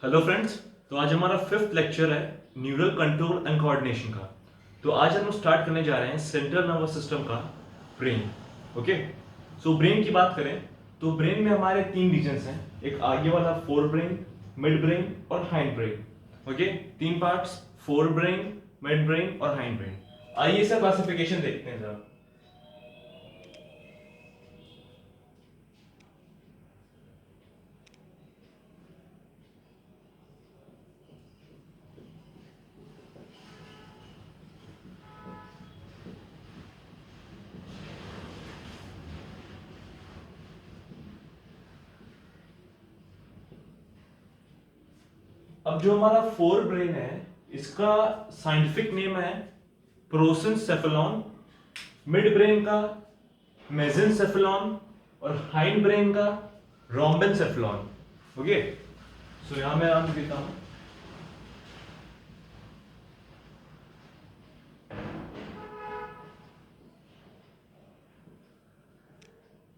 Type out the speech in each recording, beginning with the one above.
Hello friends. तो आज हमारा फिफ्थ लेक्चर है न्यूरल कंट्रोल एंड कोऑर्डिनेशन का। तो आज हम स्टार्ट करने जा रहे हैं सेंट्रल नर्वस सिस्टम का ब्रेन। ओके, सो ब्रेन की बात करें तो ब्रेन में हमारे तीन रीजन्स हैं, एक आगे वाला फोर ब्रेन, मिड ब्रेन और हाइंड ब्रेन। ओके, तीन parts, fore brain, mid brain और हाइंड ब्रेन। आइए इसका क्लासिफिकेशन देखते हैं जरा। अब जो हमारा फोर ब्रेन है इसका साइंटिफिक नेम है प्रोसेनसेफेलॉन, मिड ब्रेन का मेसेनसेफेलॉन और हाइंड ब्रेन का रोम्बेनसेफेलॉन। ओके, सो यहां मैं नाम देता हूं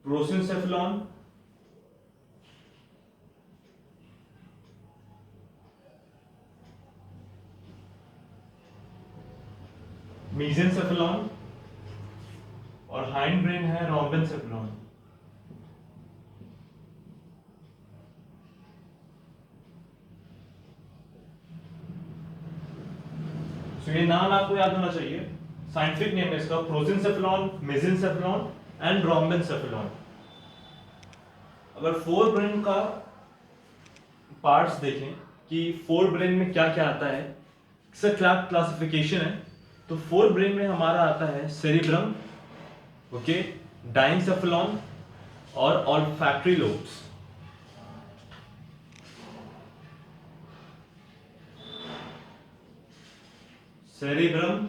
प्रोसेनसेफेलॉन, मेसेनसेफेलॉन और हाइंड ब्रेन है रोम्बेनसेफेलॉन। सो ये नाम आपको याद होना चाहिए। साइंटिफिक नेम है इसका प्रोसेनसेफेलॉन, मेसेनसेफेलॉन एंड रोम्बेनसेफेलॉन। अगर फोर ब्रेन का पार्ट्स देखें कि फोर ब्रेन में क्या क्या आता है, इसका क्या क्लासिफिकेशन है, तो फोर ब्रेन में हमारा आता है सेरिब्रम, ओके, डाइनसेफेलॉन और ऑल्फैक्टरी लोब्स। सेरिब्रम,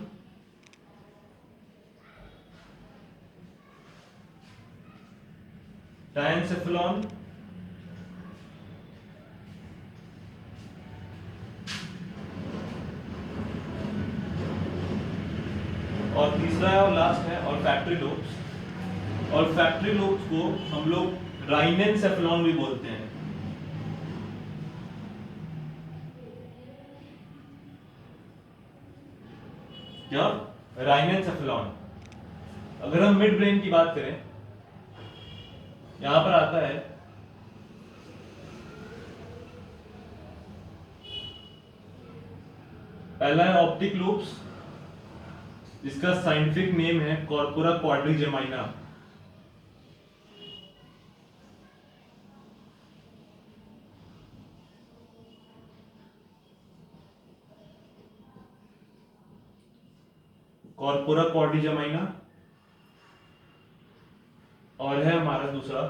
डाइनसेफेलॉन और तीसरा है और लास्ट है ऑल्फैक्टरी लोब्स। ऑल्फैक्टरी लोब्स को हम लोग राइनेनसेफेलॉन भी बोलते हैं। क्या? राइनेनसेफेलॉन। अगर हम मिड ब्रेन की बात करें, यहां पर आता है पहला है ऑप्टिक लूप्स, जिसका साइंटिफिक नेम है कॉर्पोरा क्वाड्रिजेमाइना। Corpora quadrigemina. और है हमारा दूसरा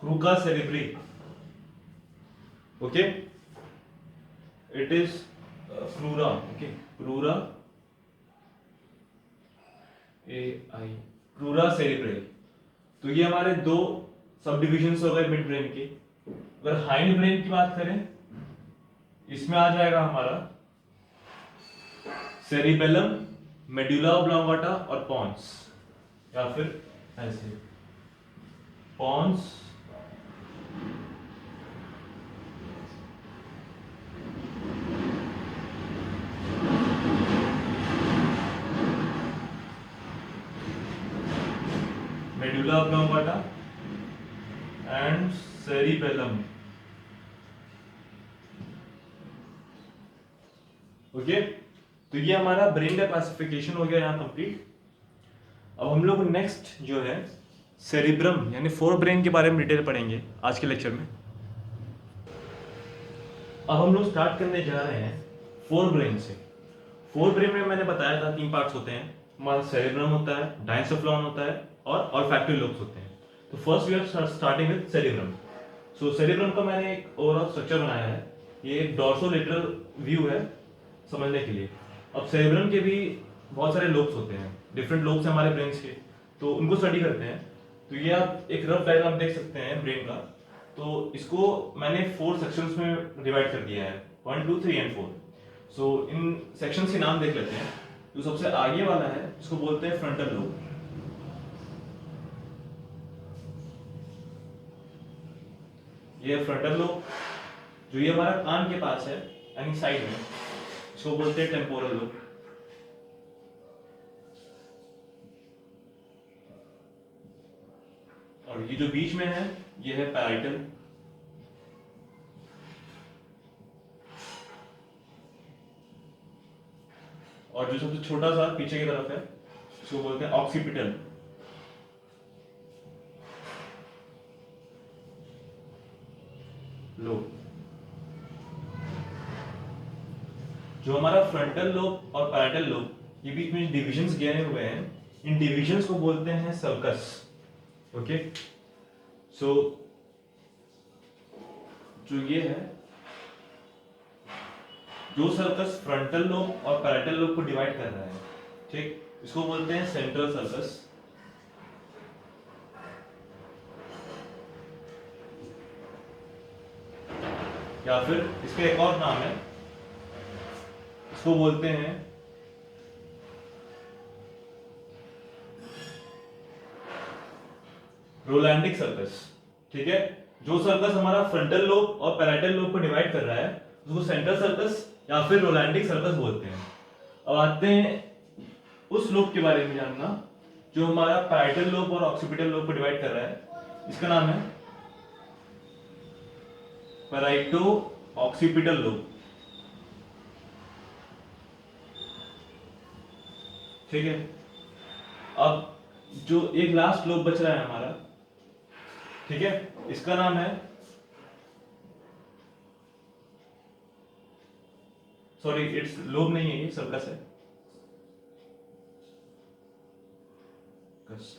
crura cerebri. Okay, it is crura. Okay, crura, A I, crura cerebri. तो ये हमारे दो सब डिविजन्स हो गए मिड ब्रेन के। अगर हाइंड ब्रेन की बात करें, इसमें आ जाएगा हमारा सेरिबेलम, मेडुला ऑब्लोंगाटा और पॉन्स, या फिर ऐसे pons, medulla oblongata and cerebellum. Okay, तो ये हमारा ब्रेन का क्लासिफिकेशन हो गया यहाँ कंप्लीट। अब हम लोग नेक्स्ट जो है सेरिब्रम यानी फोर ब्रेन के बारे में डिटेल पढ़ेंगे आज के लेक्चर में। अब हम लोग स्टार्ट करने जा रहे हैं फोर ब्रेन से। फोर ब्रेन में मैंने बताया था तीन पार्ट्स होते हैं, हमारा सेरिब्रम होता है, डाइनसेफेलॉन होता है और ऑल्फैक्टरी लोब्स होते हैं। तो first we are starting with cerebrum. So cerebrum का मैंने एक ओवरऑल स्ट्रक्चर बनाया है, ये एक डॉर्सोलेटरल व्यू है समझने के लिए। अब सेरिब्रम के भी बहुत सारे लोब्स होते हैं, डिफरेंट लोब्स हैं हमारे ब्रेन के, तो उनको स्टडी करते हैं। तो ये आप एक रफ डायग्राम देख सकते हैं ब्रेन का। तो इसको मैंने 4 सेक्शंस में डिवाइड कर दिया है, 1 2 3 एंड 4। सो इन सेक्शंस के नाम देख लेते हैं। जो सबसे आगे वाला है इसको बोलते हैं फ्रंटल लोब। ये फ्रंटल लोब। जो ये हमारा कान के पास है यानी साइड में, इसको बोलते हैं टेम्पोरल लोब। और ये जो बीच में है ये है पैराइटल। और जो सबसे छोटा सा पीछे की तरफ है इसको बोलते हैं ऑक्सीपिटल। लोब। जो हमारा फ्रंटल लोब और पैराइटल लोब ये बीच में डिविजन्स गए हुए हैं, इन डिविजन्स को बोलते हैं सर्कस। ओके, सो जो ये है, जो सर्कस फ्रंटल लोब और पैराइटल लोब को डिवाइड कर रहा है, ठीक, इसको बोलते हैं सेंट्रल सर्कस। या फिर इसका एक और नाम है, इसको बोलते हैं रोलैंडिक सर्कस। ठीक है, जो सर्कस हमारा फ्रंटल लोब और पैराइटल लोब को डिवाइड कर रहा है उसको सेंट्रल सर्कस या फिर रोलैंडिक सर्कस बोलते हैं। अब आते हैं उस लोब के बारे में जानना जो हमारा पैराइटल लोब और ऑक्सीपिटल लोब को डिवाइड कर रहा है। इसका नाम है पैराइटो ऑक्सीपिटल लोब। ठीक है, अब जो एक लास्ट लोब बच रहा है हमारा, ठीक है, इसका नाम है, सॉरी इट्स लोब नहीं है, ये सर्कस है।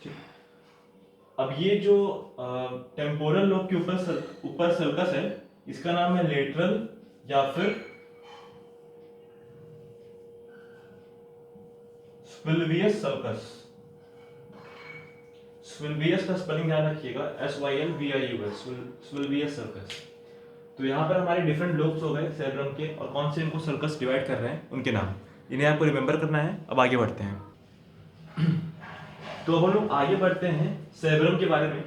ठीक, अब ये जो टेम्पोरल लोब के ऊपर सर्कस है इसका नाम है लेटरल या फिर स्पिलवियस सर्कस। स्पिलवियस का स्पेलिंग ध्यान रखिएगा, SYLVIUS, स्पिलवियस सर्कस। तो यहाँ पर हमारे डिफरेंट लोब्स हो गए सेरेब्रम के, और कौन से इनको सर्कस डिवाइड कर रहे हैं उनके नाम, इन्हें आपको रिमेंबर करना है। अब आगे बढ़ते हैं। तो अब हम लोग आगे बढ़ते हैं सेरेब्रम के बारे में।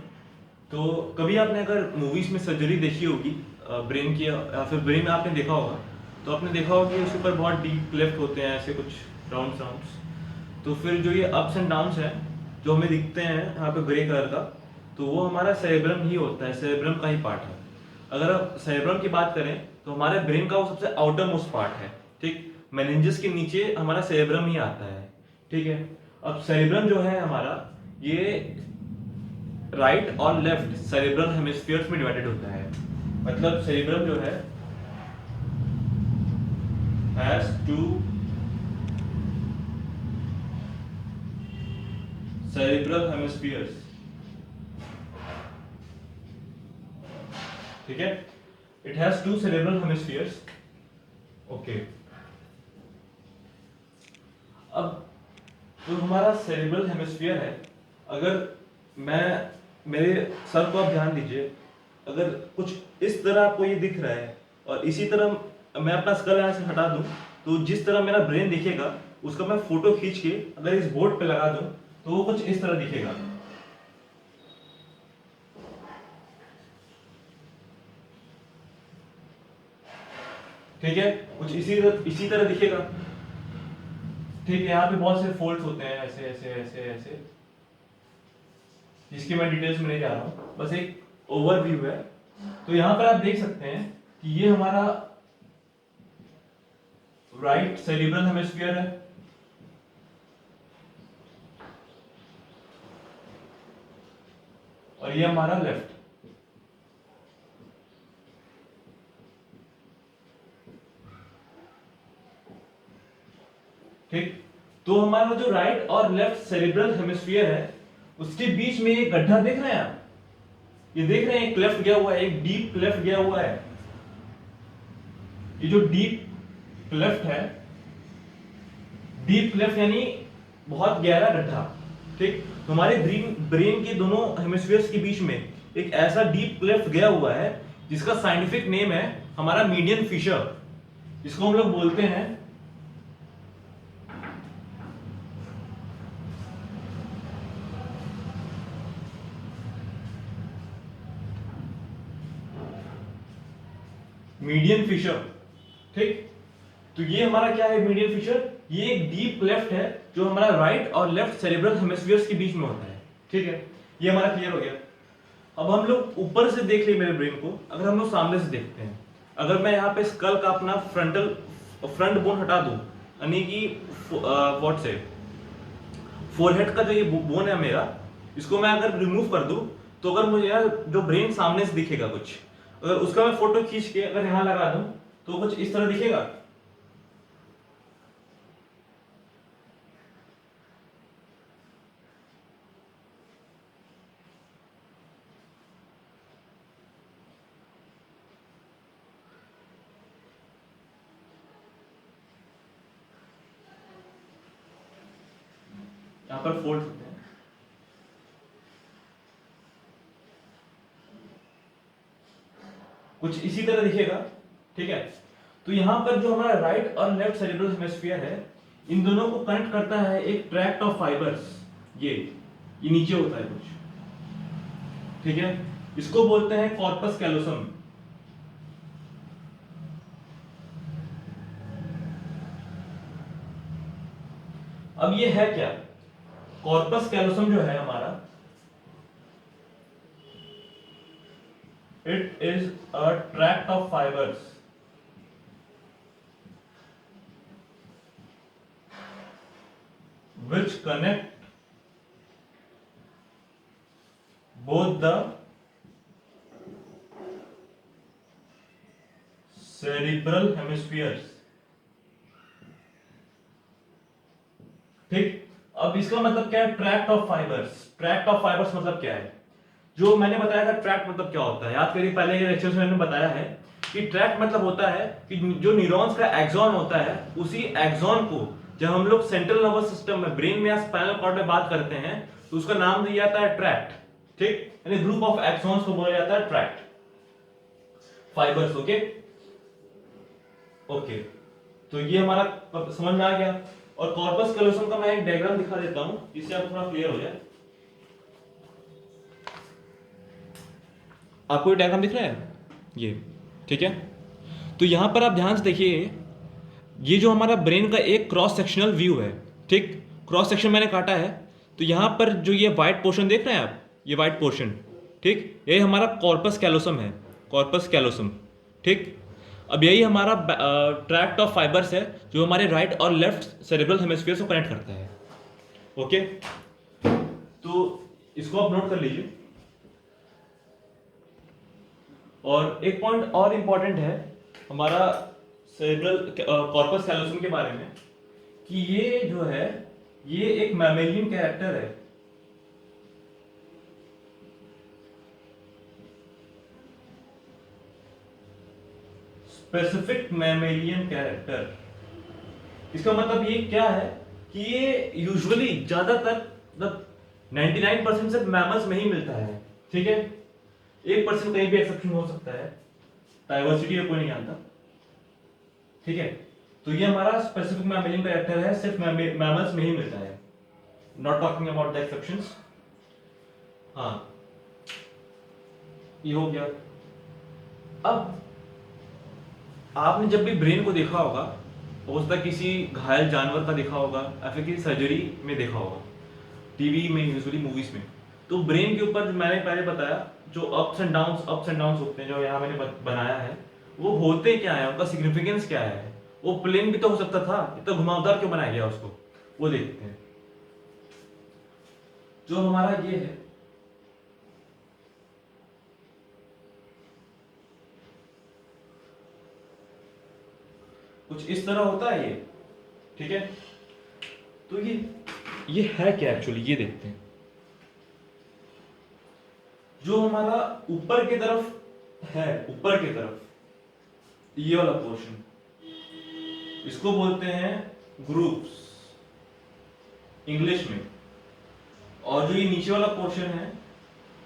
तो कभी आपने अगर मूवीज में सर्जरी देखी होगी ब्रेन की, या फिर ब्रेन में आपने देखा होगा, तो आपने देखा होगा कि उसके ऊपर बहुत डीप क्लेफ्ट होते हैं, ऐसे कुछ राउंड्स। तो फिर जो ये अप्स एंड डाउन्स हैं जो हमें दिखते हैं यहाँ पे ग्रे कलर का, तो वो हमारा सेरेब्रम ही होता है, सेरेब्रम का ही पार्ट है। अगर आप सेरेब्रम की बात करें तो हमारे ब्रेन का वो सबसे आउटर मोस्ट पार्ट है। ठीक, मेनिंजेस के नीचे हमारा सेरेब्रम ही आता है। ठीक है, अब सेरेब्रम जो है हमारा, ये राइट और लेफ्ट सेरेब्रल हेमिस्फीयर्स में डिवाइडेड होता है। मतलब सेरेब्रम जो है हैज 2 सेरेब्रल हेमिस्फीयर्स। ठीक है, it has 2 cerebral hemispheres. Okay, अब जो हमारा सेरेब्रल हेमिस्फीयर है, अगर मेरे सर को आप ध्यान दीजिए, अगर कुछ इस तरह आपको ये दिख रहा है और इसी तरह मैं अपना स्कल यहाँ से हटा दूं, तो जिस तरह मेरा ब्रेन दिखेगा उसका मैं फोटो खींच के अगर इस बोर्ड पे लगा दूं तो वो कुछ इस तरह दिखेगा। ठीक है, कुछ इसी तरह दिखेगा। ठीक है, यहाँ पे बहुत से फोल्ड्स होते हैं, ऐसे ऐसे ऐसे ऐसे, जिसकी मैं डिटेल्स में नहीं जा रहा हूँ, बस एक ओवरव्यू है। तो यहाँ पर आप देख सकते हैं कि ये हमारा राइट सेरेब्रल हेमिस्फीयर है, और ये हमारा लेफ्ट। ठीक, तो हमारा जो राइट और लेफ्ट सेरेब्रल हेमिस्फीयर है उसके बीच में एक गड्ढा देख रहे हैं आप, ये देख रहे हैं एक क्लेफ्ट गया हुआ है, एक डीप क्लेफ्ट गया हुआ है। ये जो डीप क्लेफ्ट है, डीप क्लेफ्ट यानी बहुत गहरा गड्ढा। ठीक, हमारे ब्रेन के दोनों हेमिस्फीयर्स के बीच में एक ऐसा डीप क्लेफ्ट गया हुआ है जिसका साइंटिफिक नेम है हमारा मीडियन फिशर, जिसको हम लोग बोलते हैं मीडियन फिशर। ठीक, तो ये हमारा क्या है मीडियन फिशर, ये एक डीप क्लेफ्ट है जो हमारा राइट और लेफ्ट सेरेब्रल हेमिस्फीयर्स के बीच में होता है। ठीक है, ये हमारा क्लियर हो गया। अब हम लोग ऊपर से देख ले मेरे ब्रेन को, अगर हम लोग सामने से देखते हैं, अगर मैं यहाँ पे स्कल का अपना फ्रंट बोन हटा दूं, यानी कि व्हाट से फोरहेड का जो ये बोन है मेरा, इसको मैं अगर रिमूव कर दूं, तो अगर मुझे यार जो ब्रेन सामने से दिखेगा कुछ, अगर उसका मैं फोटो खींच के अगर यहाँ लगा दूं तो कुछ इस तरह दिखेगा। यहाँ पर फोल्ड होते हैं, कुछ इसी तरह दिखेगा। ठीक है, तो यहाँ पर जो हमारा राइट और लेफ्ट सेरेब्रल हेमिस्फीयर है, इन दोनों को कनेक्ट करता है एक ट्रैक्ट ऑफ फाइबर्स। ये नीचे होता है कुछ। ठीक है, इसको बोलते हैं कॉर्पस कैलोसम। अब ये है क्या, कॉर्पस कैलोसम जो है हमारा, it is a tract of fibres which connect both the cerebral hemispheres। ठीक, अब इसका मतलब क्या है, tract of fibres. Tract of fibres मतलब क्या है, जो मैंने बताया था ट्रैक्ट मतलब क्या होता है, याद करिए पहले के लेक्चर्स में मैंने बताया है कि ट्रैक्ट मतलब होता है कि जो न्यूरॉन्स का एक्सॉन होता है, उसी एक्सॉन को जब हम लोग सेंट्रल नर्वस सिस्टम में, ब्रेन में या स्पाइनल कॉर्ड में बात करते हैं, तो उसका नाम दिया जाता है ट्रैक्ट। ठीक, यानी ग्रुप ऑफ एक्सॉन्स को बोला जाता है ट्रैक्ट फाइबर्स। ओके ओके, तो ये हमारा समझ में आ गया। और कॉर्पस कैलोसम का मैं एक डायग्राम दिखा देता हूं जिससे आपको थोड़ा क्लियर हो जाए। आपको ये डायग्राम दिख रहा है ये? ठीक है, तो यहां पर आप ध्यान से देखिए, ये जो हमारा ब्रेन का एक क्रॉस सेक्शनल व्यू है। ठीक, क्रॉस सेक्शन मैंने काटा है, तो यहां पर जो ये व्हाइट पोर्शन देख रहे हैं आप, ये व्हाइट पोर्शन, ठीक, ये हमारा कॉर्पस कैलोसम है, कॉर्पस कैलोसम। ठीक, अब यही हमारा ट्रैक्ट ऑफ फाइबर्स है जो हमारे राइट और लेफ्ट सेरेब्रल हेमिस्फीयर को कनेक्ट करता है। ओके, तो इसको आप नोट कर लीजिए। और एक पॉइंट और इंपॉर्टेंट है हमारा सेरेब्रल कॉर्पस कैलोसम के बारे में, कि ये जो है ये एक मैमेलियन कैरेक्टर है। स्पेसिफिक मैमेलियन कैरेक्टर, इसका मतलब ये क्या है कि ये यूजुअली ज्यादातर मतलब 99% सिर्फ मैमल्स में ही मिलता है। ठीक है, 1% कहीं भी एक्सेप्शन हो सकता है, डाइवर्सिटी है कोई नहीं जानता। ठीक है, तो ये हमारा स्पेसिफिक मैमेलियन कैरेक्टर है, सिर्फ मैमल्स में ही मिलता है, not talking about the exceptions. हाँ, ये हो गया। अब आपने जब भी ब्रेन को देखा होगा, हो सकता है किसी घायल जानवर का देखा होगा या फिर किसी सर्जरी में देखा होगा, टीवी में, यूजुअली मूवीज में, तो ब्रेन के ऊपर मैंने पहले बताया जो अप्स एंड डाउन्स होते हैं, जो यहाँ मैंने बनाया है, वो होते क्या है, उनका सिग्निफिकेंस क्या है। वो प्लेन भी तो हो सकता था, इतना घुमावदार क्यों बनाया गया उसको, वो देखते हैं। जो हमारा ये है, कुछ इस तरह होता है ये। ठीक है, तो ये है क्या एक्चुअली, ये देखते हैं। जो हमारा ऊपर की तरफ है, ऊपर की तरफ ये वाला पोर्शन, इसको बोलते हैं ग्रुप्स इंग्लिश में। और जो ये नीचे वाला पोर्शन है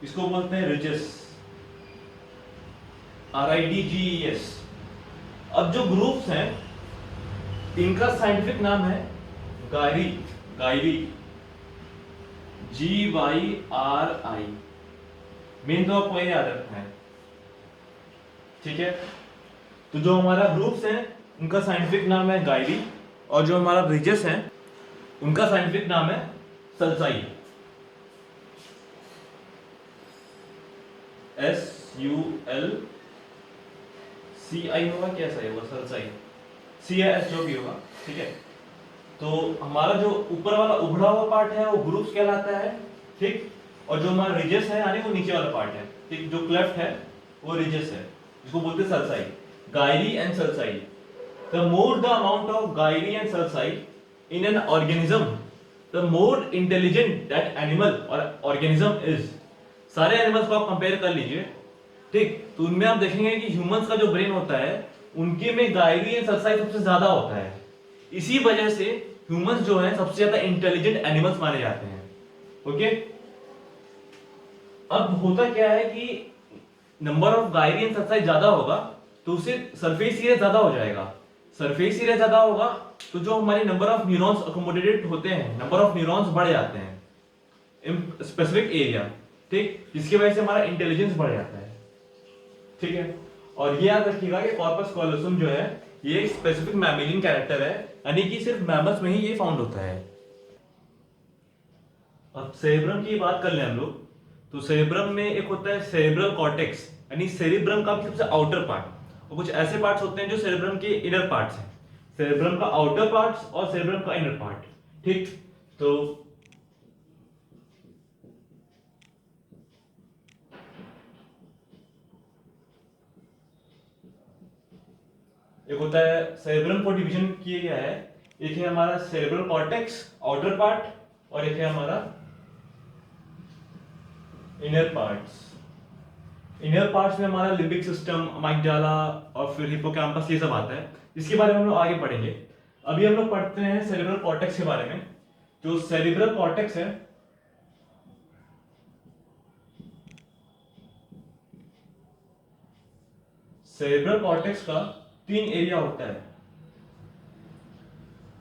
इसको बोलते हैं रिजेस, RIDGES। अब जो ग्रुप्स हैं इनका साइंटिफिक नाम है गायरी, गायरी, GYRI। मेन तो आपको ये याद रखना है, ठीक है। तो जो हमारा ग्रुप्स हैं उनका साइंटिफिक नाम है गायरी, और जो हमारा रिजेस हैं उनका साइंटिफिक नाम है सल्साई, SULCI होगा, क्या सही होगा, सल्साई, CIS जो भी होगा, ठीक है। तो हमारा जो ऊपर वाला उभड़ा हुआ पार्ट है वो ग्रुप्स कहलाता है, ठीक। और जो हमारा रिजेस है यानी वो नीचे वाला पार्ट है, ठीक, जो क्लेफ्ट है वो रिजेस है, जिसको बोलते हैं sulci, gyri and sulci. The more the amount of gyri and sulci in an organism, the more intelligent that animal or organism is। सारे एनिमल्स को आप कंपेयर कर लीजिए, ठीक, तो उनमें आप देखेंगे कि ह्यूमंस का जो ब्रेन होता है उनके में गायरी एंड सल्साई सबसे ज्यादा होता है। इसी वजह से ह्यूमंस जो है सबसे ज्यादा इंटेलिजेंट एनिमल्स माने जाते हैं, ओके। अब होता क्या है कि नंबर ऑफ गायरी एंड सल्साई ज्यादा होगा तो उससे सरफेस एरिया ज्यादा हो जाएगा, सरफेस एरिया ज्यादा होगा तो जो हमारे नंबर ऑफ न्यूरॉन्स अकोमोडेटेड होते हैं, नंबर ऑफ न्यूरॉन्स बढ़ जाते हैं इन स्पेसिफिक एरिया, ठीक, जिसकी वजह से हमारा इंटेलिजेंस बढ़ जाता है, ठीक है। और ये याद रखिएगा कि कॉर्पस कॉलोसम जो है ये एक स्पेसिफिक मैमेलियन कैरेक्टर है, यानी कि सिर्फ मैमल्स में ही ये फाउंड होता है। अब सेरेब्रम की बात कर लें हम लोग, तो सेरेब्रम में एक होता है सेरेब्रल कॉर्टेक्स, यानी सेरेब्रम का भी सबसे आउटर पार्ट, और कुछ ऐसे पार्ट्स होते हैं जो सेरेब्रम के इनर पार्ट्स हैं, सेरेब्रम का आउटर पार्ट्स और सेरेब्रम का इनर पार्ट, ठीक। तो एक होता है सेरेब्रम को डिवीजन किया गया है, एक है हमारा सेरेब्रल कॉर्टेक्स आउटर पार्ट और एक है हमारा इनर पार्ट्स। इनर पार्ट्स में हमारा लिम्बिक सिस्टम, अमाइगडाला और फिर हिप्पोकैम्पस, ये सब आता है, जिसके बारे में हम लोग आगे पढ़ेंगे। अभी हम लोग पढ़ते हैं सेरेब्रल कॉर्टेक्स के बारे में। जो सेरेब्रल कॉर्टेक्स है सेरेब्रल कॉर्टेक्स का 3 एरिया होता है।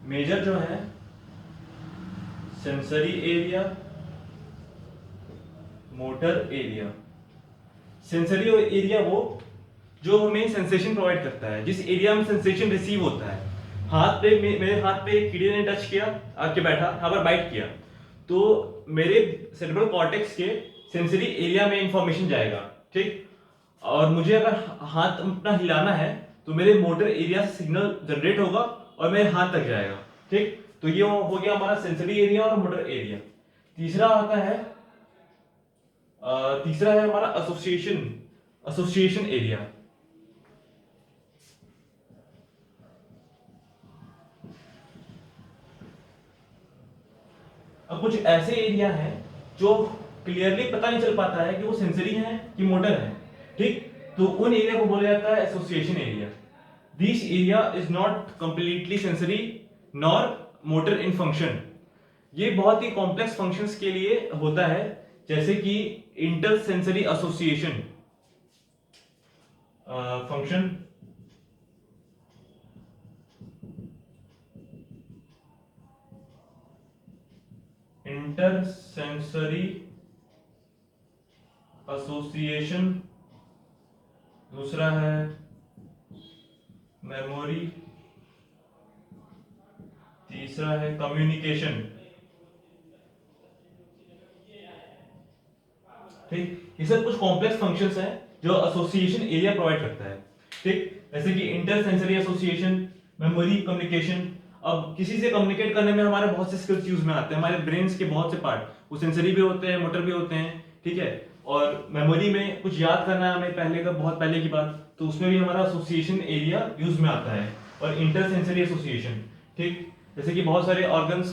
मेजर जो है sensory area, motor area. Sensory area वो जो हमें सेंसेशन प्रोवाइड करता है, जिस एरिया में सेंसेशन रिसीव होता है। हाथ पे मेरे हाथ पे कीड़े ने टच किया, आके बैठा, यहाँ पर बाइट किया, तो मेरे सेरेब्रल कॉर्टेक्स के सेंसरी एरिया में इंफॉर्मेशन जाएगा, ठीक। और मुझे अगर हाथ अपना हिलाना है तो मेरे मोटर एरिया से सिग्नल जनरेट होगा और मेरे हाथ तक जाएगा, ठीक। तो ये हो गया हमारा सेंसरी एरिया और मोटर एरिया। तीसरा आता है हमारा एसोसिएशन एरिया। अब कुछ ऐसे एरिया हैं जो क्लियरली पता नहीं चल पाता है कि वो सेंसरी है कि मोटर है, ठीक। तो उन एरिया को बोला जाता है association area. This area is not completely sensory nor motor in function. ये बहुत ही कॉम्प्लेक्स फंक्शंस के लिए होता है, जैसे कि inter sensory association function, inter sensory association. दूसरा है मेमोरी। तीसरा है कम्युनिकेशन, ठीक। ये सब कुछ कॉम्प्लेक्स फंक्शंस हैं जो एसोसिएशन एरिया प्रोवाइड करता है, ठीक। जैसे कि inter sensory association, memory, communication. अब किसी से कम्युनिकेट करने में हमारे बहुत से स्किल्स यूज में आते हैं, हमारे ब्रेन्स के बहुत से पार्ट, वो सेंसरी भी होते हैं, मोटर भी होते हैं, ठीक है। और मेमोरी में कुछ याद करना है हमें पहले का, बहुत पहले की बात, तो उसमें भी हमारा एसोसिएशन एरिया यूज में आता है। और इंटर सेंसरी एसोसिएशन, ठीक। जैसे कि बहुत सारे ऑर्गन्स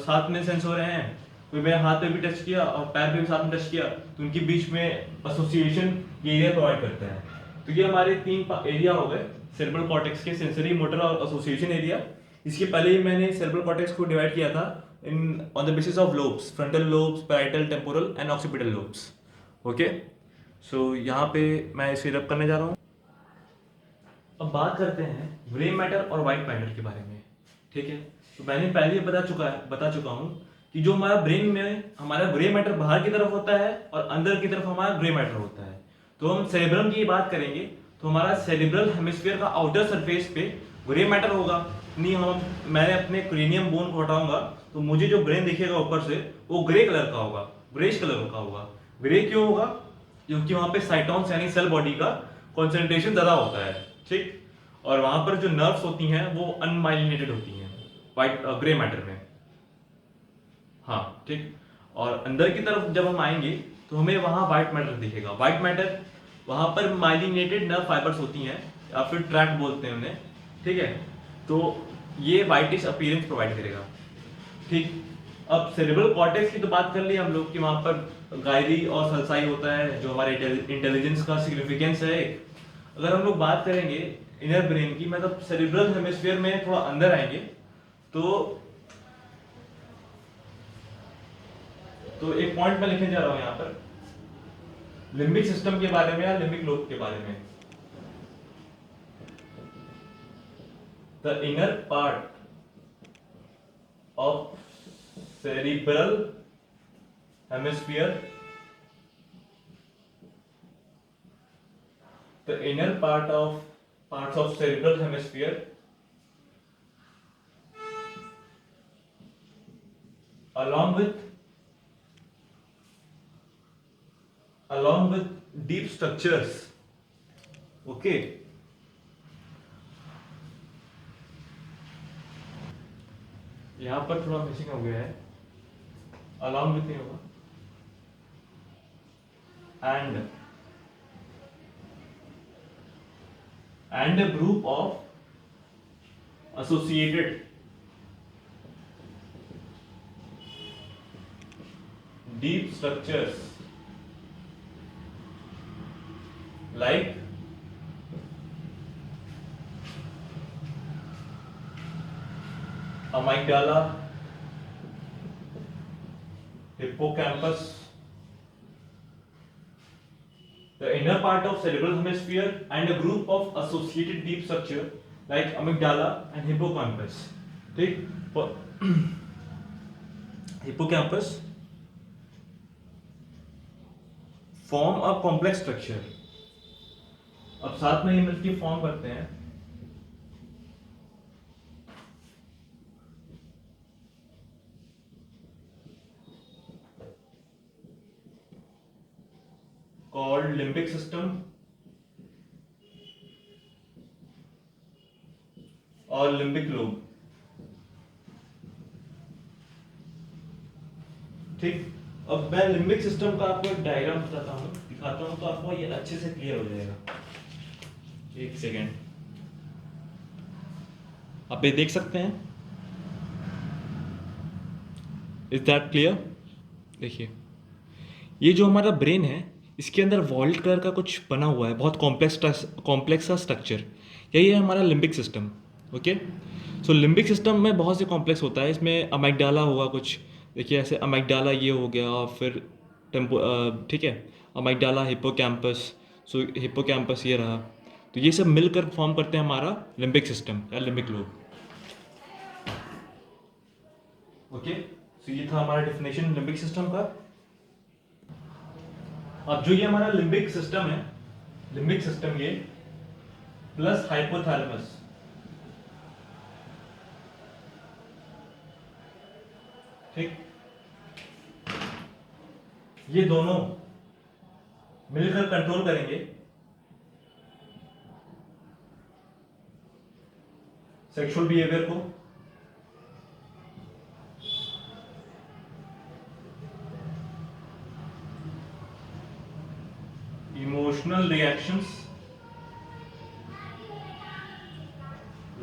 साथ में सेंस हो रहे हैं, कोई मेरे हाथ पे भी टच किया और पैर पे भी साथ में टच किया, तो उनके बीच में एसोसिएशन एरिया प्रोवाइड करता है। तो ये हमारे 3 एरिया हो गए सेरेब्रल कॉर्टेक्स के, सेंसरी, मोटर और एसोसिएशन एरिया। इसके पहले ही मैंने सेरेब्रल कॉर्टेक्स को डिवाइड किया था in on the basis of lobes, frontal lobes, parietal, temporal and occipital lobes. Okay, so यहाँ पे मैं इसे रब करने जा रहा हूँ। अब बात करते हैं ग्रे मैटर और वाइट मैटर के बारे में। ठीक है, तो मैंने पहले ही बता चुका हूँ कि जो हमारा ब्रेन में हमारा ग्रे मैटर बाहर की तरफ होता है और अंदर की तरफ हमारा ग्रे मैटर होता है। तो हम सेरेब्रम की बात करेंगे तो हमारा सेरिब्रल हेमिस्फीयर का आउटर सरफेस पे ग्रे मैटर होगा। नहीं, मैंने अपने क्रेनियम बोन को हटाऊंगा तो मुझे जो ब्रेन दिखेगा ऊपर से वो ग्रे कलर का होगा, ग्रेश कलर का होगा। ग्रे क्यों होगा? क्योंकि वहां पे साइटोन्स यानी सेल बॉडी का कॉन्सेंट्रेशन ज्यादा होता है। ठीक, और वहां पर जो नर्व्स होती हैं वो अनमाइलिनेटेड होती हैं वाइट ग्रे मैटर में। हाँ ठीक, और अंदर की तरफ जब हम आएंगे तो हमें वहां व्हाइट मैटर दिखेगा। व्हाइट मैटर वहां पर माइलिनेटेड नर्व फाइबर्स होती हैं या फिर ट्रैक्ट बोलते हैं उन्हें। ठीक है, तो ये व्हाइटिश अपीयरेंस प्रोवाइड करेगा। ठीक, अब सेरेब्रल कॉर्टेक्स की तो बात कर ली हम लोग कि वहां पर गायरी और सल्साई होता है जो हमारे इंटेलिजेंस का सिग्निफिकेंस है एक। अगर हम लोग बात करेंगे इनर ब्रेन की, मतलब सेरिब्रल हेमिस्फीयर में थोड़ा अंदर आएंगे तो एक पॉइंट मैं लिखने जा रहा हूं यहां पर लिम्बिक सिस्टम के बारे में या लिम्बिक लोब के बारे में। The inner part of cerebral hemisphere, the inner parts of cerebral hemisphere along with deep structures. Okay, यहां पर थोड़ा मिसिंग हो गया है, along with नहीं होगा, and a group of associated deep structures like amygdala, hippocampus. The inner part of cerebral hemisphere and a group of associated deep structure like amygdala and hippocampus. ठीक, hippocampus form a complex structure. अब साथ में ये मिलकर form करते हैं called limbic system और limbic lobe. ठीक, अब मैं लिम्बिक सिस्टम का आपको एक डायग्राम दिखाता हूं तो आपको ये अच्छे से क्लियर हो जाएगा। एक सेकेंड, आप ये देख सकते हैं, इज दैट क्लियर? देखिए, ये जो हमारा ब्रेन है इसके अंदर वॉल्ट कलर का कुछ बना हुआ है, बहुत कॉम्प्लेक्स सा स्ट्रक्चर, यही है हमारा लिम्बिक सिस्टम। ओके, सो लिम्बिक सिस्टम में बहुत से कॉम्प्लेक्स होता है, इसमें अमेग्डाला होगा कुछ, देखिए ऐसे अमेग्डाला ये हो गया, और फिर टेम्पो, ठीक है, अमेग्डाला, हिप्पोकैम्पस, सो हिप्पोकैम्पस ये रहा, तो ये सब मिलकर फॉर्म करते हैं हमारा लिम्बिक सिस्टम या लिम्बिक लोब। ओके, सो ये था हमारा डेफिनेशन लिम्बिक सिस्टम का। अब जो ये हमारा लिम्बिक सिस्टम है, लिम्बिक सिस्टम ये प्लस हाइपोथैलेमस, ठीक, ये दोनों मिलकर कंट्रोल करेंगे सेक्सुअल बिहेवियर को, emotional reactions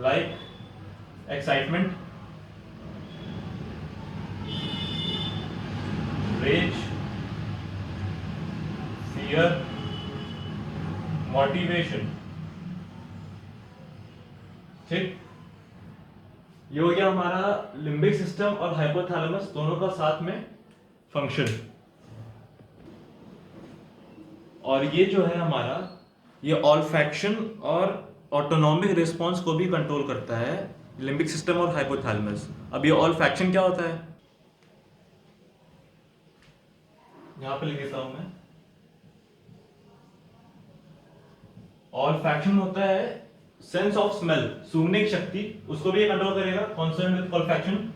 like excitement, rage, fear, motivation। ठीक, ये हो गया हमारा लिम्बिक सिस्टम और हाइपोथैलेमस दोनों का साथ में फंक्शन। और ये जो है हमारा, ये ऑल्फैक्शन और ऑटोनॉमिक रिस्पॉन्स को भी कंट्रोल करता है, लिम्बिक सिस्टम और हाइपोथैलेमस। अब ये ऑल्फैक्शन क्या होता है, यहां पे लिख देता हूं मैं। ऑल्फैक्शन होता है सेंस ऑफ स्मेल, सूंघने की शक्ति, उसको भी ये कंट्रोल करेगा, कॉन्सर्न विद ऑल्फैक्शन।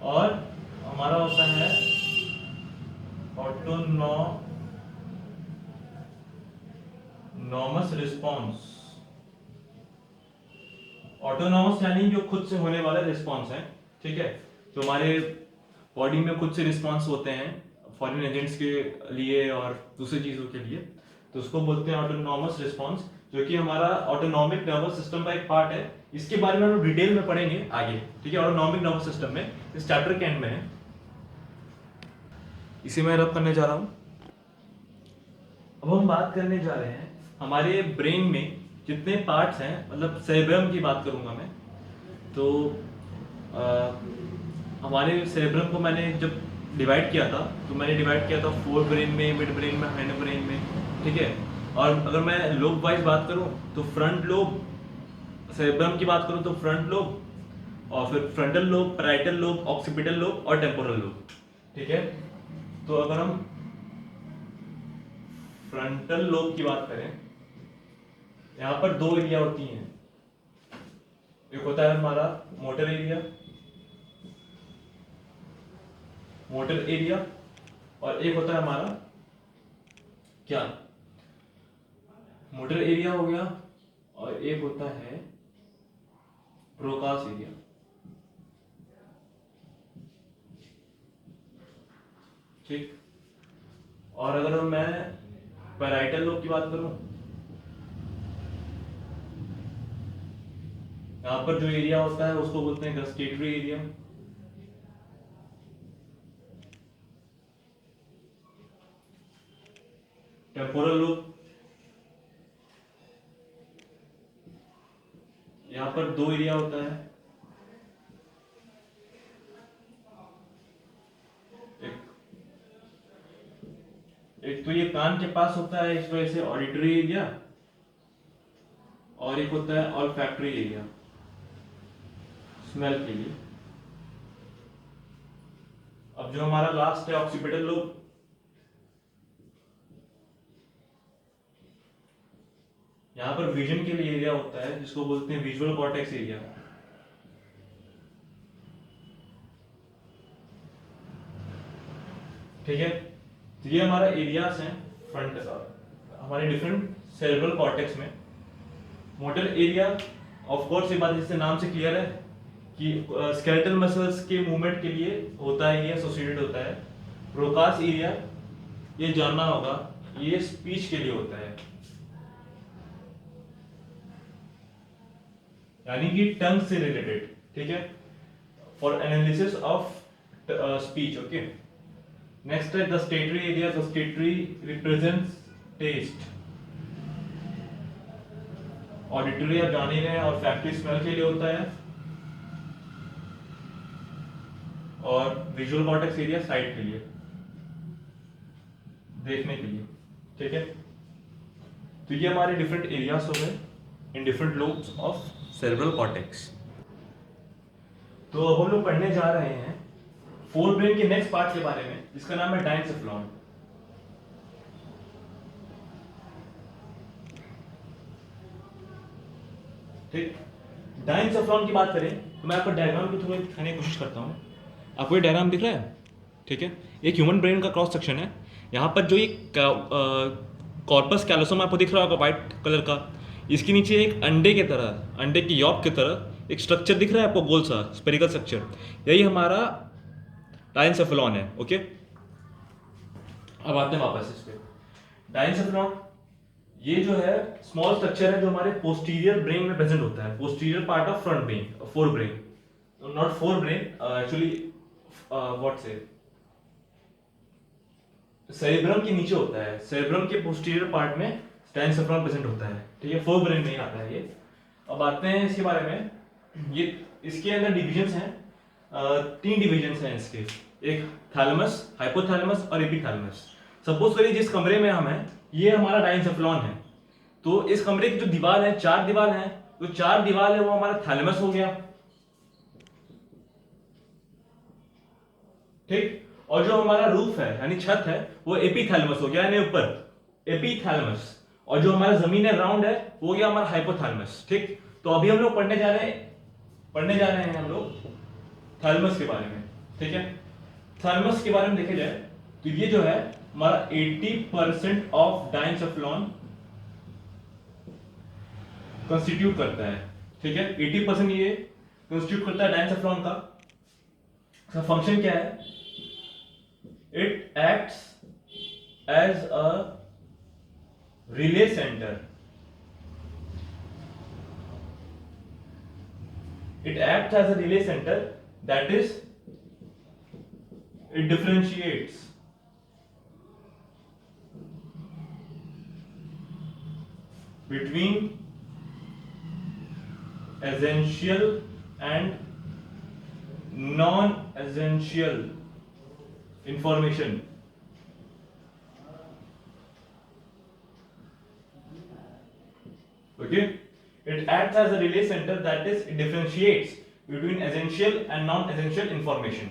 और हमारा होता है ऑटोनॉमस रिस्पॉन्स। ऑटोनॉमस यानी जो खुद से होने वाला रिस्पॉन्स है, ठीक है, जो हमारे बॉडी में खुद से रिस्पॉन्स होते हैं फॉरेन एजेंट्स के लिए और दूसरी चीजों के लिए, तो उसको बोलते हैं ऑटोनॉमस रिस्पॉन्स, जो कि हमारा ऑटोनॉमिक नर्वस सिस्टम का एक पार्ट है। इसके बारे में हम डिटेल में पढ़ेंगे आगे, ठीक है, ऑटोनॉमिक नर्वस सिस्टम में, इस चैप्टर के एंड में है। इसे मैं रब करने जा रहा हूं। अब हम बात करने जा रहे हैं हमारे ब्रेन में जितने पार्ट्स हैं, मतलब सेरेब्रम की बात करूंगा मैं। तो हमारे सेरेब्रम को मैंने जब डिवाइड किया था, तो मैंने डिवाइड किया था फोर ब्रेन में, मिड ब्रेन में, हाइंड ब्रेन में, ठीक है। और अगर मैं लोब वाइज बात करूं तो फ्रंट लोब, सेरेब्रम की बात करूं तो फ्रंट लोब, और फिर frontal lobe, parietal lobe, occipital lobe और टेम्पोरल लोब, ठीक है। तो अगर हम फ्रंटल लोब की बात करें, यहाँ पर दो एरिया होती हैं। एक होता है हमारा मोटर एरिया, और एक होता है हमारा क्या, मोटर एरिया हो गया, और एक होता है ब्रोकास एरिया। ठीक। और अगर मैं पैराइटल लोब की बात करूं, यहां पर जो एरिया होता है उसको बोलते हैं गस्टेटरी एरिया। टेम्पोरल लोब, यहां पर दो एरिया होता है, एक तो ये कान के पास होता है, इस वजह से ऑडिटरी एरिया, और एक होता है ऑल्फैक्टरी एरिया, स्मेल के लिए। अब जो हमारा लास्ट है ऑक्सीपिटल लोब, यहां पर विजन के लिए एरिया होता है जिसको बोलते हैं विजुअल कॉर्टेक्स एरिया। ठीक है, तो ये हमारा एरियाज हैं फ्रंट हमारे डिफरेंट सेरेब्रल कॉर्टेक्स में। मोटर एरिया, ऑफ कोर्स ये बात इससे नाम से क्लियर है कि स्केलेटल मसल्स के मूवमेंट के लिए होता है, ये एसोसिएटेड होता है। ब्रोकास एरिया, ये जानना होगा, ये स्पीच के लिए होता है, यानी कि टंग से रिलेटेड, ठीक है, for analysis of speech. Okay, next है gustatory area. Gustatory represents taste. Auditory आप जान ही रहे हैं, और फैक्टरी स्मेल के लिए होता है, और विजुअल कॉर्टेक्स एरिया साइट के लिए, देखने के लिए, ठीक है। तो ये हमारे डिफरेंट एरियाज हो गए in different lobes of cerebral cortex. तो अब हम लोग पढ़ने जा रहे हैं फोर ब्रेन के नेक्स्ट पार्ट के बारे में, जिसका नाम है डायंसेफ्लॉन। ठीक, डायंसेफ्लॉन की बात करें तो मैं आपको डायग्राम के थ्रू दिखाने की कोशिश करता हूँ। आपको ये डायग्राम दिख रहा है, ठीक है, एक ह्यूमन ब्रेन का क्रॉस सेक्शन है। यहाँ पर जो एक कॉर्पस कैलोसम आपको दिख रहा होगा व्हाइट कलर का, इसके नीचे एक अंडे की तरह, अंडे की यॉक की तरह एक स्ट्रक्चर दिख रहा है आपको, गोल सा स्पेरिकल स्ट्रक्चर, यही हमारा डायंसेफ्लॉन है। ओके, अब आते हैं वापस इस पे। डायंसेफ्लॉन ये जो है स्मॉल स्ट्रक्चर है जो हमारे पोस्टीरियर ब्रेन में प्रेजेंट होता है, posterior part of front brain, fore brain, not fore brain actually, what से, सेरेब्रम के नीचे होता है, सेरेब्रम के पोस्टीरियर पार्ट में डायंसेफ्लॉन प्रेजेंट होता है, ठीक है, फोर ब्रेन में आता है ये। अब आते हैं इसके बारे में, ये इसके अंदर डिविजन्स हैं, तीन डिविजन्स हैं इसके, एक थैलेमस, हाइपोथैलेमस और एपिथैलेमस। सपोज करिए जिस कमरे में हम हैं ये हमारा डाइनसेफ्लॉन है। तो इस कमरे की जो दीवार है, 4 दीवार है, तो 4 दीवार है वो हमारा थैलेमस हो गया, ठीक। और जो हमारा रूफ है यानी छत है वो एपीथैलेमस हो गया, यानी ऊपर एपीथैलेमस। और जो हमारा जमीन है राउंड है वो हो गया हमारा हाइपोथैलेमस, ठीक। तो अभी हम लोग पढ़ने जा रहे हैं हम लोग थैलेमस के बारे में, ठीक है। थैलेमस के बारे में देखे जाए तो ये जो है हमारा 80% ऑफ डाइनसेफ्लॉन कंस्टिट्यूट करता है, ठीक है। 80% ये कंस्टिट्यूट करता है डाइनसेफ्लॉन का। इसका फंक्शन क्या है? It acts as a relay centre, it acts as a relay center, that is it differentiates between essential and non-essential information. Okay, it acts as a relay center, that is it differentiates between essential and non-essential information.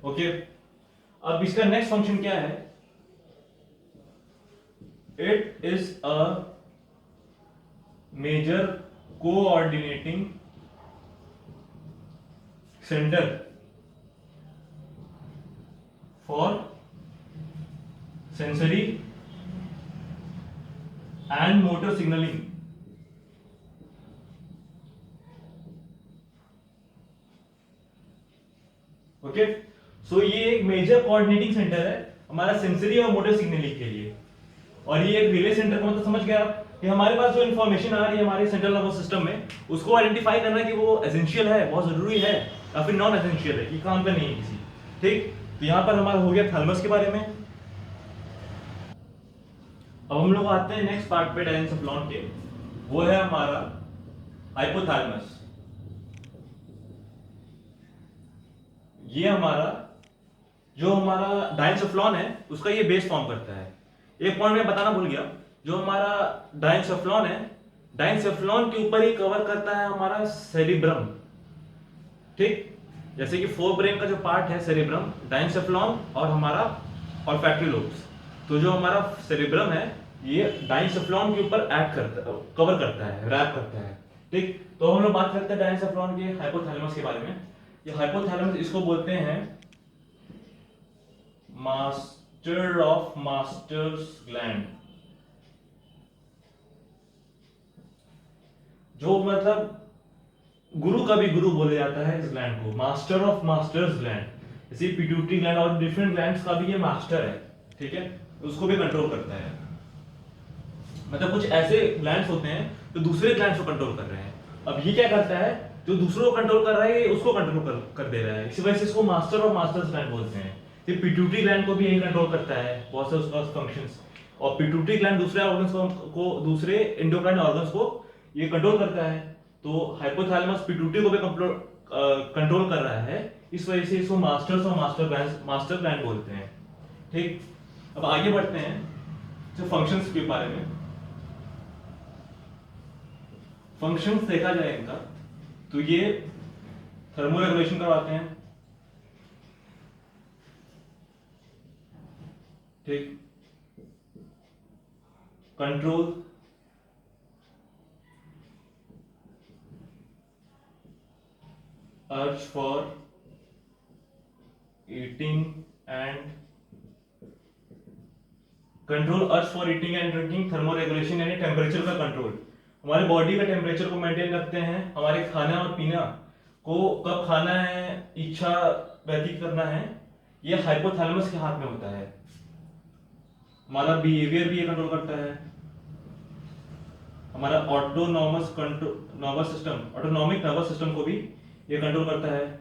Okay, अब इसका next function क्या है? It is a major coordinating centre for sensory and motor signalling. Okay, so ये एक major coordinating centre है हमारा sensory और motor signalling के लिए। और ये एक रिले सेंटर का मतलब समझ गया आप कि हमारे पास जो इन्फॉर्मेशन आ रही है हमारे सेंट्रल नर्वस सिस्टम में उसको आइडेंटिफाई करना कि वो एसेंशियल है, बहुत जरूरी है, या फिर नॉन एसेंशियल है, ये काम का नहीं है किसी, ठीक। तो यहां पर हमारा हो गया थैलेमस के बारे में। अब हम लोग आते हैं नेक्स्ट पार्ट पे डाइनसेफ्लॉन के, वो है हमारा हाइपोथैलेमस। ये हमारा जो हमारा डाइनसेफ्लॉन है उसका ये बेस फॉर्म करता है। एक पॉइंट मैं बताना भूल गया, जो हमारा डाइनसेफ्लॉन है, डाइनसेफ्लॉन के ऊपर ही कवर करता है हमारा सेरिब्रम, ठीक। जैसे कि फोर ब्रेन का जो पार्ट है सेरिब्रम, डाइनसेफ्लॉन और हमारा ऑल्फैक्टरी लोब्स। तो जो हमारा सेरिब्रम है ये डाइनसेफ्लॉन के ऊपर एक्ट करता है, कवर करता है, रैप करता है, ठीक। तो हम लोग बात करते हैं डाइनसेफ्लॉन के हाइपोथैलेमस के बारे में। ये हाइपोथैलेमस इसको बोलते हैं मास्टर ऑफ मास्टर्स ग्लैंड, जो मतलब गुरु का भी गुरु बोला जाता है इस ग्लैंड को, मास्टर ऑफ मास्टर्स ग्लैंड। जैसे पिट्यूटरी ग्लैंड और डिफरेंट ग्लैंड्स का भी ये मास्टर है, ठीक है, उसको भी कंट्रोल करता है। मतलब कुछ ऐसे ग्लैंड्स होते हैं जो दूसरे ग्लैंड्स को कंट्रोल कर रहे हैं। अब ये क्या करता है, जो दूसरों को कंट्रोल कर रहा है ये उसको कंट्रोल कर दे रहा है, इसी वजह से इसको मास्टर ऑफ मास्टर्स ग्लैंड बोलते हैं। ये पिट्यूटरी ग्लैंड को भी यही कंट्रोल करता है, बहुत से उसका फंक्शंस। और पिट्यूटरी ग्लैंड दूसरे ऑर्गन्स को दूसरे एंडोक्राइन ऑर्गन्स को ये कंट्रोल करता है। तो हाइपोथैलेमस पिट्यूटरी को भी कंट्रोल कर रहा है, इस वजह से इसको मास्टर्स और मास्टर ग्लैंड बोलते हैं, ठीक। अब आगे बढ़ते हैं जो फंक्शंस के बारे में। फंक्शंस देखा जाए इनका तो ये थर्मोरेगुलेशन करवाते हैं, ठीक, control, urge for eating and drinking, thermoregulation यानी टेम्परेचर का कंट्रोल, हमारे बॉडी का टेम्परेचर को मेंटेन रखते हैं, हमारे खाना और पीना को कब खाना है, इच्छा व्यतीत करना है, ये हाइपोथैलेमस के हाथ में होता है। हमारा बिहेवियर भी ये कंट्रोल करता है। हमारा ऑटोनॉमिक नर्वस सिस्टम को भी ये कंट्रोल करता है,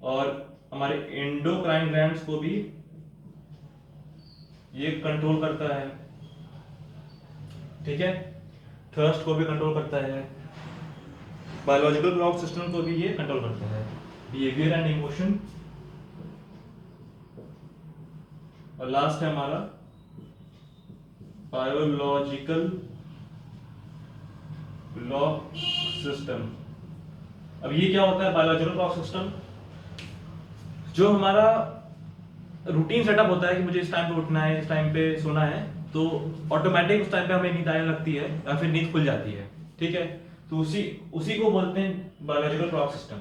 और हमारे एंडोक्राइन ग्लैंड्स को भी ये कंट्रोल करता है, ठीक है। थर्स्ट को भी कंट्रोल करता है, बायोलॉजिकल क्लॉक सिस्टम को भी ये कंट्रोल करता है, बिहेवियर एंड इमोशन। और लास्ट है हमारा बायोलॉजिकल क्लॉक सिस्टम। अब ये क्या होता है बायोलॉजिकल क्लॉक सिस्टम? जो हमारा रूटीन सेटअप होता है कि मुझे इस टाइम पे उठना है, इस टाइम पे सोना है, तो ऑटोमेटिक उस टाइम पे हमें नींद आने लगती है या फिर नींद खुल जाती है। ठीक है, तो उसी उसी को बोलते हैं बायोलॉजिकल क्लॉक सिस्टम।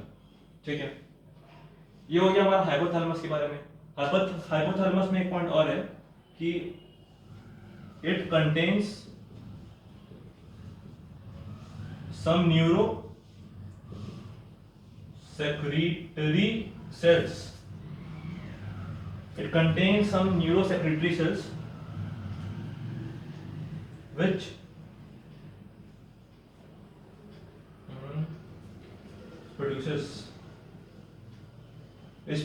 ठीक है, ये हो गया हमारा हाइपोथैलेमस के बारे में। हाइपोथैलेमस में एक पॉइंट और है कि it contains some neuro secretory cells. It contains some neurosecretory cells which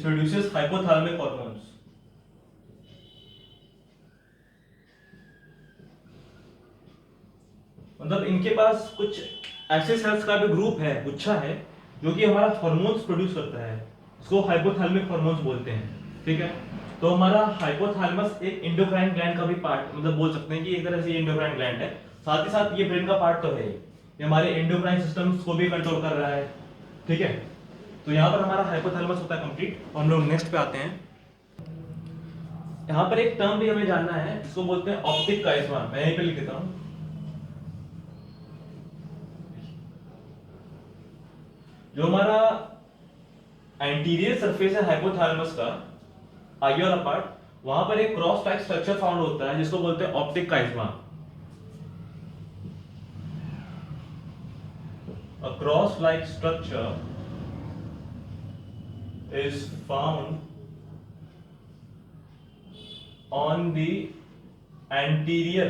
produces hypothalamic hormones. मतलब इनके पास कुछ ऐसे सेल्स का भी ग्रुप है, गुच्छा है, जो कि हमारा हार्मोन्स प्रोड्यूस करता है, उसको हाइपोथैलेमिक हार्मोन्स बोलते हैं। ठीक है, तो हमारा हाइपोथैलेमस एक एंडोक्राइन ग्लैंड का भी पार्ट, मतलब बोल सकते हैं कि एक तरह से ये एंडोक्राइन ग्लैंड है, साथ ही साथ ये ब्रेन का पार्ट तो है, ये हमारे एंडोक्राइन सिस्टम्स को भी कंट्रोल कर रहा है। ठीक है, तो यहाँ पर हमारा हाइपोथैलेमस होता है कंप्लीट। और हम लोग नेक्स्ट पे आते हैं। यहाँ पर एक टर्म भी हमें जानना है, इसको बोलते हैं ऑप्टिक काइस्मा। मैं यहीं पे लिख देता हूँ। जो हमारा एंटीरियर सरफेस है हाइपोथैलेमस का, आगे वाला पार्ट, वहां पर एक क्रॉस टाइप स्ट्रक्चर फाउंड होता है जिसको बोलते हैं optic काइस्मा। A cross-like structure is found on the anterior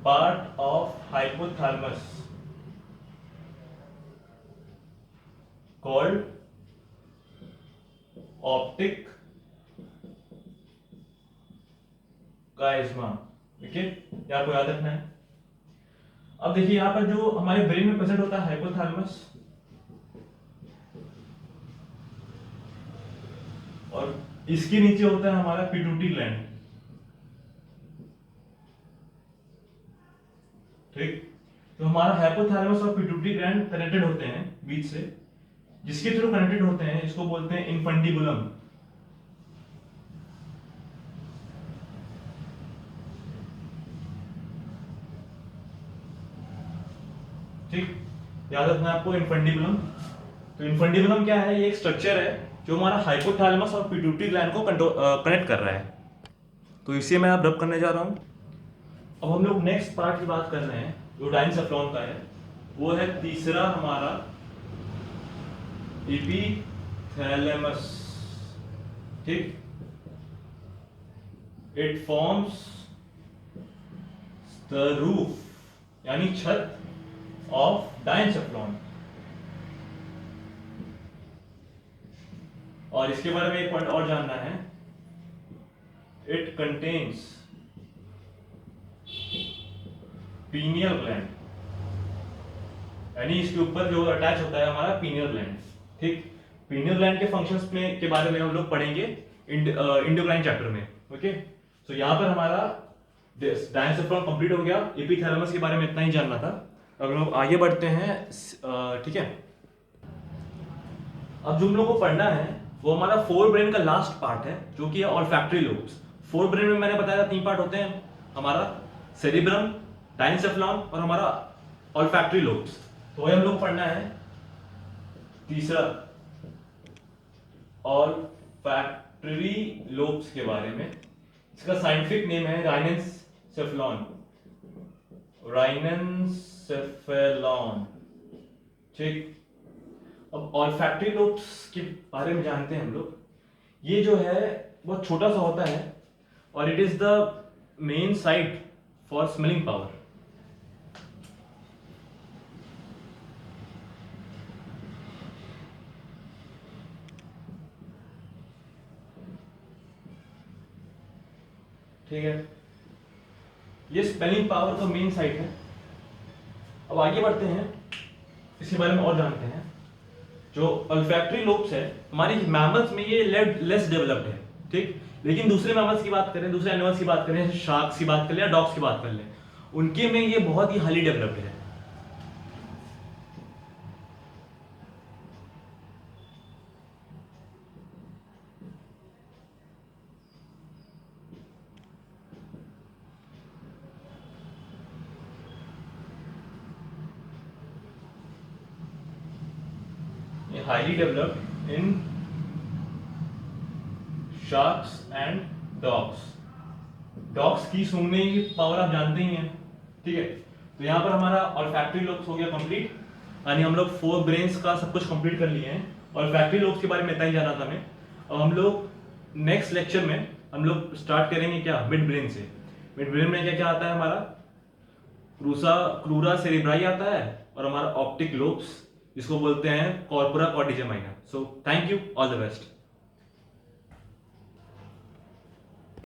part of hypothalamus called optic chiasma। ठीक है, ये आपको याद रखना है। अब देखिए यहाँ पर जो हमारे ब्रेन में प्रेजेंट होता है हाइपोथैलेमस, और इसके नीचे होता है हमारा पिट्यूटरी ग्लैंड। ठीक, तो हमारा हाइपोथैलेमस और पिट्यूटरी ग्लैंड कनेक्टेड होते हैं बीच से, जिसके थ्रू कनेक्टेड होते हैं, इसको बोलते हैं इन्फंडिबुलम। ठीक, याद रखना है आपको इन्फंडिबुलम। तो इन्फंडिबुलम क्या है? ये एक स्ट्रक्चर है जो हमारा हाइपोथैलेमस और पिट्यूटरी ग्लैंड को कनेक्ट कर रहा है। तो इसे मैं अब रब करने जा रहा हूं। अब हम लोग नेक्स्ट पार्ट की बात कर रहे हैं जो डाइनसेफ्लॉन का है, वो है तीसरा हमारा एपिथैलेमस। ठीक, इट फॉर्म्स द रूफ यानी छत ऑफ डाइनसेफ्लॉन। और इसके बारे में एक पॉइंट और जानना है, इट कंटेन्स पीनियल ग्लैंड, यानी इसके ऊपर जो अटैच होता है हमारा पीनियल ग्लैंड। ठीक, पीनियल ग्लैंड के फंक्शंस में के बारे में हम लोग पढ़ेंगे एंडोक्राइन चैप्टर में। ओके, तो यहाँ पर हमारा डाइनसेफ्लॉन कंप्लीट हो गया। एपिथैलेमस के बारे में इतना ही जानना था। अब हम लोग आगे बढ़ते हैं। ठीक है, अब जो हम लोग को पढ़ना है वो हमारा फोर ब्रेन का लास्ट पार्ट है, जो कि है ऑल्फैक्टरी लोब्स। फोर ब्रेन में मैंने बताया था 3 पार्ट होते हैं, हमारा सेरिब्रम, डाइनसेफ्लॉन और हमारा ऑल्फैक्टरी लोब्स। तो वही हम लोग पढ़ना है तीसरा ऑल्फैक्टरी लोब्स के बारे में। इसका साइंटिफिक नेम है राइनेंसेफ्लॉन। राइनेंसेफेलॉन। ठीक, अब ऑल्फैक्टरी लोब्स के बारे में जानते हैं हम लोग। ये जो है बहुत छोटा सा होता है और it is the main site for smelling power. ठीक है, ये स्पेलिंग पावर का मेन साइट है। अब आगे बढ़ते हैं, इसके बारे में और जानते हैं। जो ऑल्फैक्टरी लोब्स है हमारी मैमल्स में ये लेस डेवलप्ड है। ठीक, लेकिन दूसरे मैमल्स की बात करें, दूसरे एनिमल्स की बात करें, जैसे शार्क्स की बात कर लें या डॉग्स की बात कर लें, उनके में ये बहुत ही हाईली डेवलप्ड है। Highly developed in sharks and dogs. Dogs की सूंघने की पावर आप जानते ही हैं, ठीक है। तो यहाँ पर हमारा ऑल्फैक्टरी लोब्स हो गया कंप्लीट, यानी हम लोग 4 ब्रेन्स का सब कुछ कंप्लीट कर लिए हैं। ऑल्फैक्टरी लोब्स के बारे में इतना ही जाना था हमें। अब हम लोग नेक्स्ट लेक्चर में हम लोग स्टार्ट करेंगे क्या, मिड ब्रेन से। मिड ब्रेन में क्या क्या आता है हमारा, क्रूरा सेरेब्राई आता है, और हमारा ऑप्टिक लोब्स जिसको बोलते हैं कॉर्पोरा कॉर्टिजा माइनर। So thank you, all the best.